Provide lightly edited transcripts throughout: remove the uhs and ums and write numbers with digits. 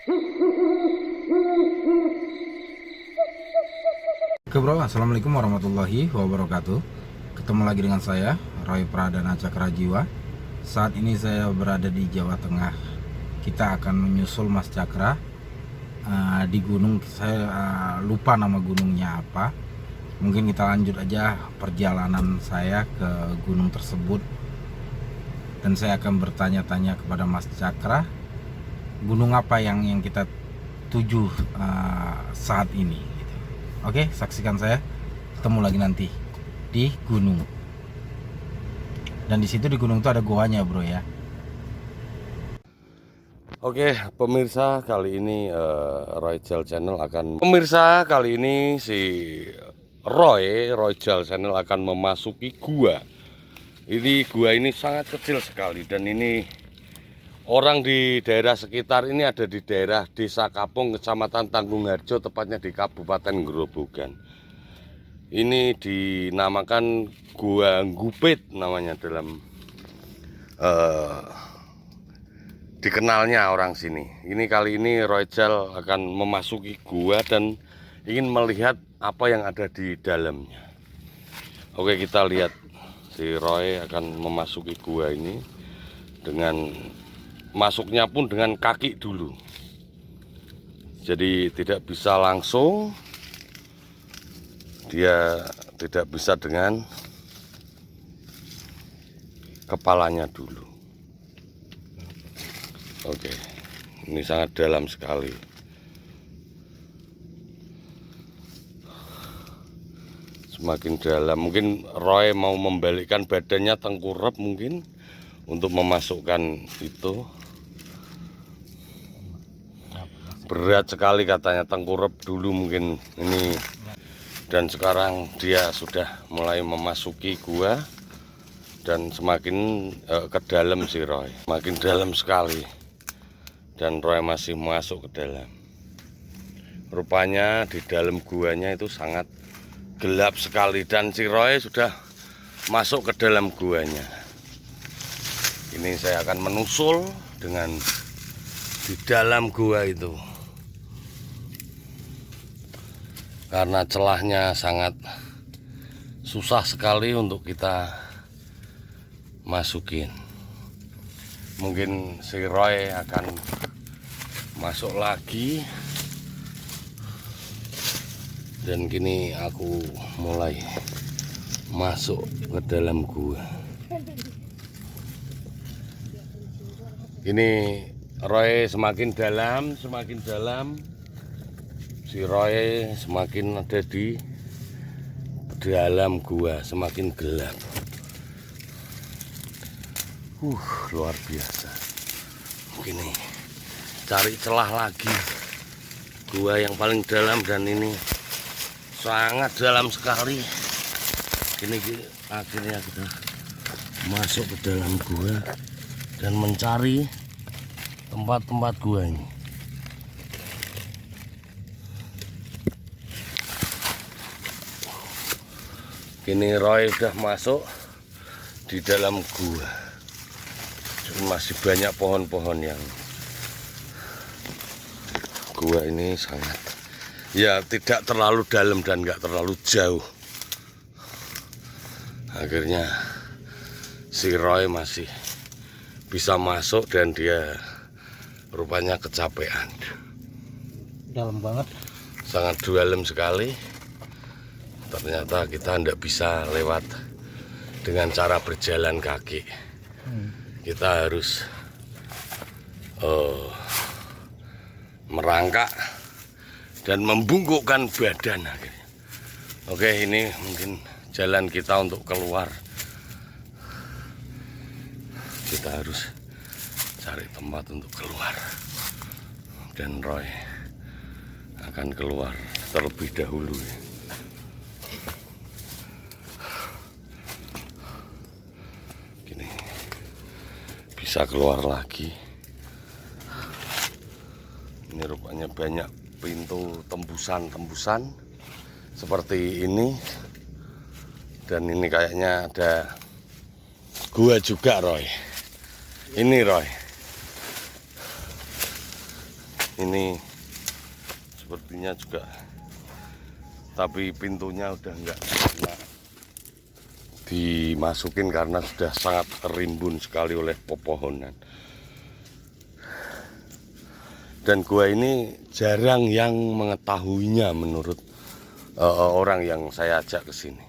Oke bro, assalamualaikum warahmatullahi wabarakatuh. Ketemu lagi dengan saya Roy Pradana Cakrajiwa. Saat ini saya berada di Jawa Tengah. Kita akan menyusul Mas Cakra di gunung. Saya lupa nama gunungnya apa. Mungkin kita lanjut aja perjalanan saya ke gunung tersebut, dan saya akan bertanya-tanya kepada Mas Cakra, gunung apa yang kita tuju saat ini gitu. Oke, saksikan saya. Ketemu lagi nanti di gunung. Dan di situ di gunung itu ada goanya, bro ya. Oke, pemirsa, kali ini Roy Jal Channel akan pemirsa kali ini si Roy Jal Channel akan memasuki gua. Ini gua ini sangat kecil sekali, dan ini orang di daerah sekitar ini ada di daerah Desa Kapung, Kecamatan Tanggung Harjo, tepatnya di Kabupaten Grobogan. Ini dinamakan Gua Gupit namanya dalam dikenalnya orang sini. Ini kali ini Roy Jal akan memasuki gua dan ingin melihat apa yang ada di dalamnya. Oke, kita lihat si Roy akan memasuki gua ini dengan masuknya pun dengan kaki dulu. Jadi tidak bisa langsung, dia tidak bisa dengan kepalanya dulu. Oke, ini sangat dalam sekali. Semakin dalam, mungkin Roy mau membalikkan badannya tengkurap mungkin untuk memasukkan itu. Berat sekali katanya, tengkurap dulu mungkin ini. Dan sekarang dia sudah mulai memasuki gua dan semakin ke dalam si Roy, makin dalam sekali. Dan Roy masih masuk ke dalam. Rupanya di dalam guanya itu sangat gelap sekali, dan si Roy sudah masuk ke dalam guanya. Ini saya akan menusul dengan di dalam gua itu, karena celahnya sangat susah sekali untuk kita masukin. Mungkin si Roy akan masuk lagi, dan kini aku mulai masuk ke dalam gua. Ini Roy semakin dalam, si Roy semakin ada di dalam gua, semakin gelap. Luar biasa. Ini cari celah lagi, gua yang paling dalam, dan ini sangat dalam sekali. Ini akhirnya kita masuk ke dalam gua dan mencari tempat-tempat gua ini. Kini Roy sudah masuk di dalam gua. Masih banyak pohon-pohon yang gua ini sangat, ya tidak terlalu dalam dan nggak terlalu jauh. Akhirnya si Roy masih bisa masuk, dan dia rupanya kecapean. Dalam banget. Sangat dalam sekali. Ternyata kita tidak bisa lewat dengan cara berjalan kaki. Kita harus merangkak dan membungkukkan badan akhirnya. Oke, ini mungkin jalan kita untuk keluar. Kita harus cari tempat untuk keluar, dan Roy akan keluar terlebih dahulu. Gini, bisa keluar lagi. Ini rupanya banyak pintu tembusan seperti ini, dan ini kayaknya ada gua juga, Roy. Ini Roy, Ini sepertinya juga, tapi pintunya udah enggak bisa dimasukin karena sudah sangat rimbun sekali oleh pepohonan. Dan gua ini jarang yang mengetahuinya menurut orang yang saya ajak ke sini.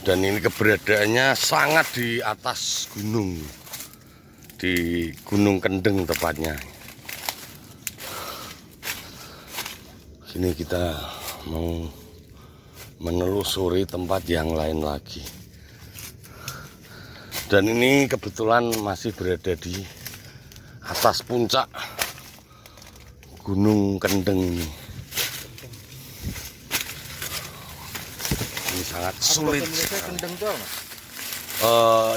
Dan ini keberadaannya sangat di atas gunung, di Gunung Kendeng tepatnya. Sini kita mau menelusuri tempat yang lain lagi. Dan ini kebetulan masih berada di atas puncak Gunung Kendeng ini. Ini sangat sulit. Kendeng tuh, Mas?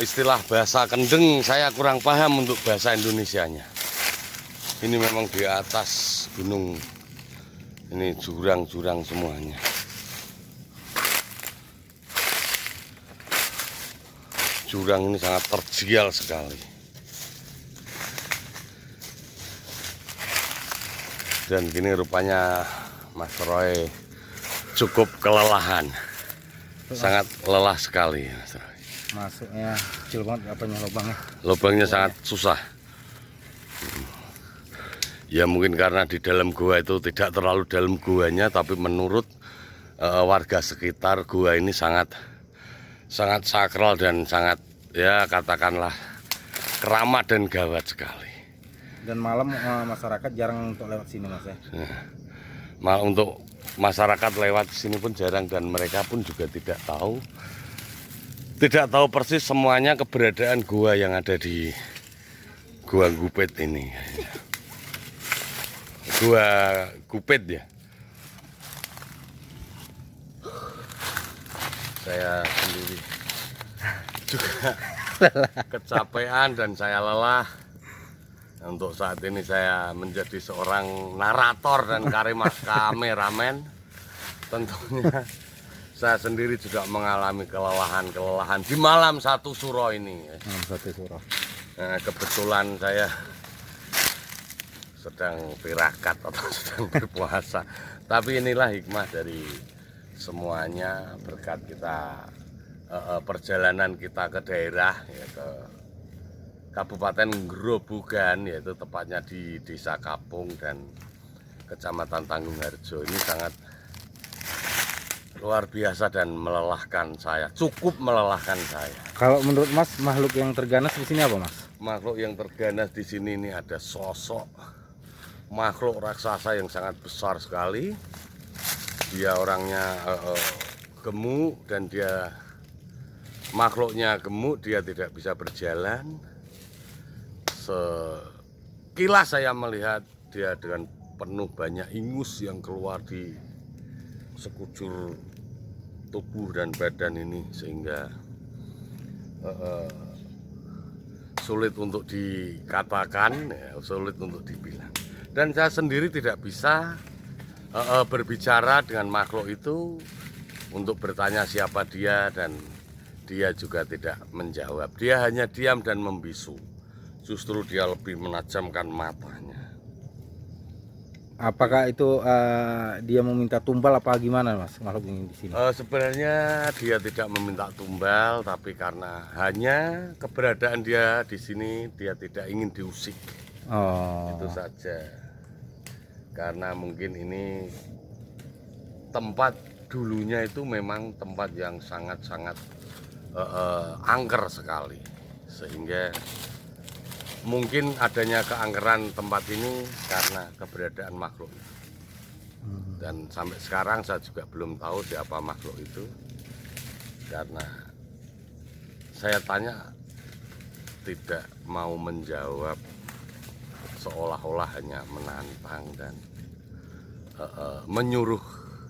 Istilah bahasa Kendeng saya kurang paham untuk bahasa Indonesianya. Ini memang di atas gunung. Ini jurang-jurang semuanya. Jurang ini sangat terjal sekali. Dan gini rupanya Mas Roy cukup kelelahan. Sangat lelah sekali, Mas Roy. Masuknya kecil banget apanya lubangnya. Lubangnya sangat susah. Ya mungkin karena di dalam gua itu tidak terlalu dalam guanya, tapi menurut warga sekitar gua ini sangat sakral dan sangat, ya katakanlah, keramat dan gawat sekali. Dan malam masyarakat jarang untuk lewat sini, Mas ya. Malah untuk masyarakat lewat sini pun jarang, dan mereka pun juga tidak tahu persis semuanya keberadaan gua yang ada di Gua Gupit ini. Gua Gupit ya. Saya sendiri juga kecapean dan saya lelah. Untuk saat ini saya menjadi seorang narator dan kameramen. Tentunya saya sendiri juga mengalami kelelahan di malam satu suro ini. Satu suro. Nah, kebetulan saya sedang tirakat atau sedang berpuasa. Tapi inilah hikmah dari semuanya, berkat kita perjalanan kita ke daerah, ya, ke Kabupaten Grobogan, yaitu tepatnya di Desa Kapung dan Kecamatan Tanggungarjo. Ini sangat luar biasa dan melelahkan saya, cukup melelahkan saya. Kalau menurut Mas, makhluk yang terganas di sini apa, Mas? Makhluk yang terganas di sini ini ada sosok makhluk raksasa yang sangat besar sekali. Dia orangnya gemuk dan dia makhluknya gemuk, dia tidak bisa berjalan. Sekilas saya melihat dia dengan penuh banyak ingus yang keluar di sekujur tubuh dan badan ini, sehingga sulit untuk dikatakan, ya, sulit untuk dibilang. Dan saya sendiri tidak bisa berbicara dengan makhluk itu untuk bertanya siapa dia, dan dia juga tidak menjawab. Dia hanya diam dan membisu. Justru dia lebih menajamkan matanya. Apakah itu dia meminta tumbal apa gimana, Mas, makhluk ini di sini? Sebenarnya dia tidak meminta tumbal, tapi karena hanya keberadaan dia di sini, dia tidak ingin diusik. Oh. Itu saja. Karena mungkin ini tempat dulunya itu memang tempat yang sangat-sangat angker sekali, sehingga mungkin adanya keangkeran tempat ini karena keberadaan makhluk. Dan sampai sekarang saya juga belum tahu siapa makhluk itu, karena saya tanya tidak mau menjawab, seolah-olah hanya menantang dan menyuruh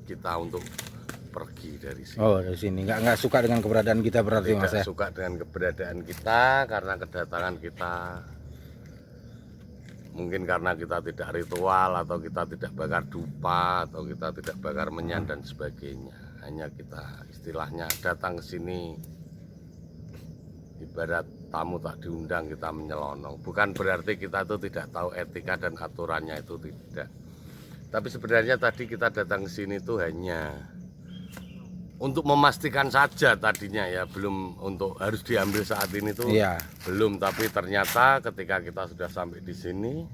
kita untuk pergi dari sini. Oh, dari sini nggak suka dengan keberadaan kita berarti, Mas ya? Tidak suka dengan keberadaan kita karena kedatangan kita. Mungkin karena kita tidak ritual, atau kita tidak bakar dupa, atau kita tidak bakar menyan dan sebagainya. Hanya kita istilahnya datang ke sini ibarat tamu tak diundang kita menyelonong. Bukan berarti kita itu tidak tahu etika dan aturannya, itu tidak. Tapi sebenarnya tadi kita datang ke sini tuh hanya untuk memastikan saja tadinya ya, belum untuk harus diambil saat ini tuh Iya. belum. Tapi ternyata ketika kita sudah sampai di sini,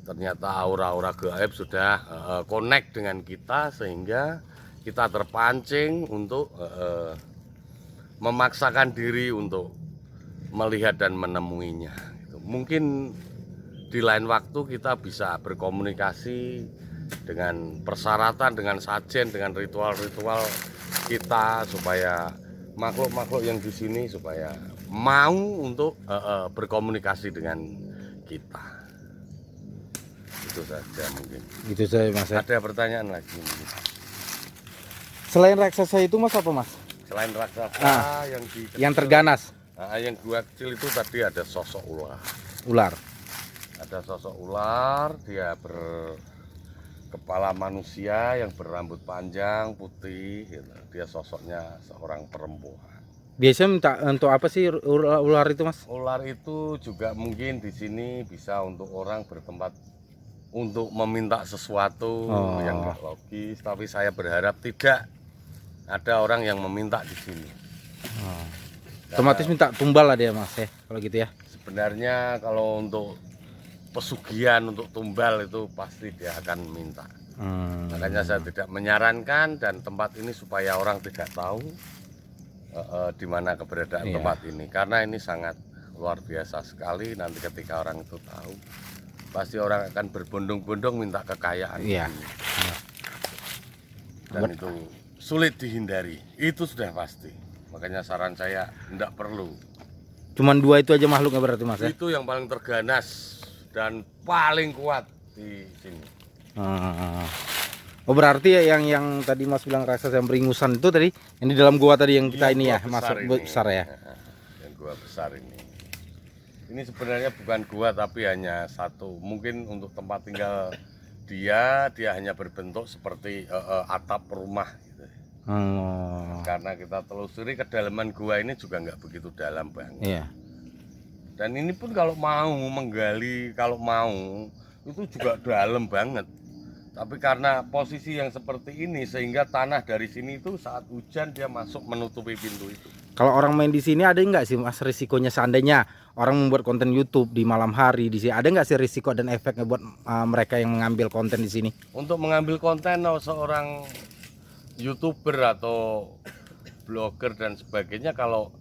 ternyata aura-aura gaib sudah connect dengan kita sehingga kita terpancing untuk memaksakan diri untuk melihat dan menemuinya. Mungkin di lain waktu kita bisa berkomunikasi dengan persyaratan, dengan sajen, dengan ritual-ritual kita supaya makhluk-makhluk yang di sini supaya mau untuk berkomunikasi dengan kita. Itu saja mungkin. Gitu saya Mas ya. Ada pertanyaan lagi? Selain raksasa itu Mas apa Mas? Selain raksasa Yang terganas. Yang gua kecil itu tadi ada sosok ular. Ular. Ada sosok ular, dia berkepala manusia yang berambut panjang putih gitu. Dia sosoknya seorang perempuan. Biasanya minta untuk apa sih ular itu Mas? Ular itu juga mungkin di sini bisa untuk orang bertempat untuk meminta sesuatu yang nggak logis, tapi saya berharap tidak ada orang yang meminta di sini. Otomatis minta tumbal lah dia Mas ya, kalau gitu ya. Sebenarnya kalau untuk pesugihan, untuk tumbal itu pasti dia akan minta. Makanya saya tidak menyarankan dan tempat ini supaya orang tidak tahu di mana keberadaan tempat ini, karena ini sangat luar biasa sekali. Nanti ketika orang itu tahu, pasti orang akan berbondong-bondong minta kekayaan. Dan itu sulit dihindari, itu sudah pasti. Makanya saran saya tidak perlu. Cuman 2 itu aja makhluknya berarti Mas ya? Itu yang paling terganas dan paling kuat di sini. Oh berarti yang tadi Mas bilang raksasa yang beringusan itu tadi yang di dalam gua tadi yang kita ini ya masuk besar ya. Yang gua besar ini. Ini sebenarnya bukan gua tapi hanya satu. Mungkin untuk tempat tinggal dia hanya berbentuk seperti atap rumah gitu. Karena kita telusuri kedalaman gua ini juga nggak begitu dalam banget. Iya. Dan ini pun kalau mau menggali, kalau mau itu juga dalam banget. Tapi karena posisi yang seperti ini sehingga tanah dari sini itu saat hujan dia masuk menutupi pintu itu. Kalau orang main di sini ada nggak sih Mas risikonya seandainya orang membuat konten YouTube di malam hari di sini, ada nggak sih risiko dan efeknya buat mereka yang mengambil konten di sini? Untuk mengambil konten seorang YouTuber atau blogger dan sebagainya, kalau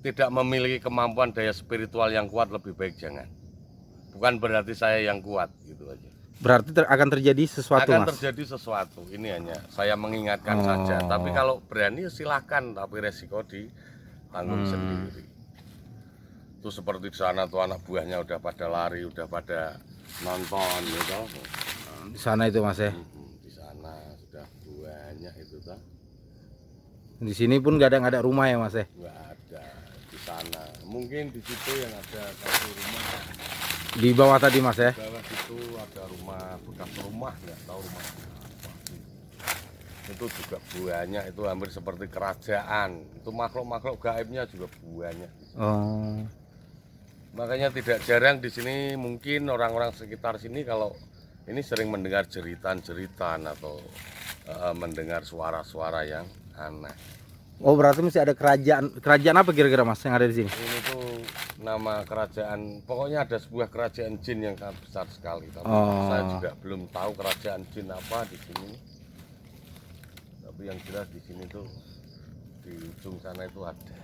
tidak memiliki kemampuan daya spiritual yang kuat, lebih baik jangan. Bukan berarti saya yang kuat gitu aja. Berarti akan terjadi sesuatu akan Mas? Terjadi sesuatu, ini hanya saya mengingatkan saja. Tapi kalau berani silahkan, tapi resiko ditanggung sendiri. Itu seperti di sana tuh anak buahnya udah pada lari, udah pada nonton gitu. Di sana itu Mas ya? Di sana sudah banyak itu tuh. Di sini pun nggak ada rumah ya Mas ya? Nggak ada di sana. Mungkin di situ yang ada satu rumah. Di bawah tadi Mas ya? Di bawah situ ada rumah, bekas rumah, nggak tahu rumah apa. Itu juga banyak, itu hampir seperti kerajaan. Itu makhluk-makhluk gaibnya juga banyak. Makanya tidak jarang di sini mungkin orang-orang sekitar sini kalau ini sering mendengar jeritan-jeritan atau mendengar suara-suara yang aneh. Oh berarti mesti ada kerajaan apa kira-kira Mas yang ada di sini? Ini tuh nama kerajaan, pokoknya ada sebuah kerajaan jin yang sangat besar sekali. Tapi saya juga belum tahu kerajaan jin apa di sini. Tapi yang jelas di sini tuh di ujung sana itu ada.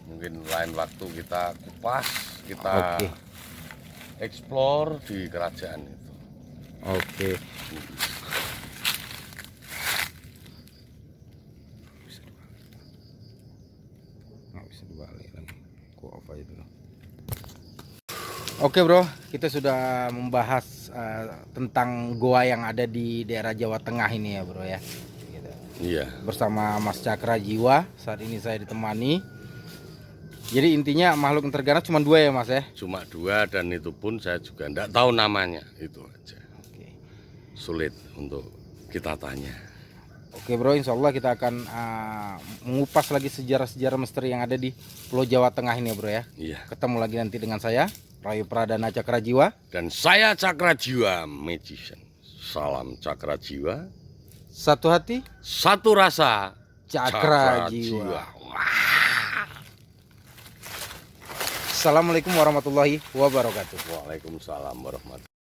Mungkin lain waktu kita kupas, kita explore di kerajaan itu. Oke bro, kita sudah membahas tentang goa yang ada di daerah Jawa Tengah ini ya bro ya. Gitu. Iya. Bersama Mas Cakra Jiwa, saat ini saya ditemani. Jadi intinya makhluk yang terganas cuma 2 ya Mas ya? Cuma 2 dan itu pun saya juga enggak tahu namanya, itu aja. Sulit untuk kita tanya. Oke bro, insya Allah kita akan mengupas lagi sejarah-sejarah misteri yang ada di Pulau Jawa Tengah ini bro ya. Iya. Ketemu lagi nanti dengan saya, Roy Pradana Cakrajiwa. Dan saya Cakrajiwa Magician. Salam Cakrajiwa. Satu hati, Satu rasa. Cakrajiwa. Assalamualaikum warahmatullahi wabarakatuh. Waalaikumsalam warahmatullahi wabarakatuh.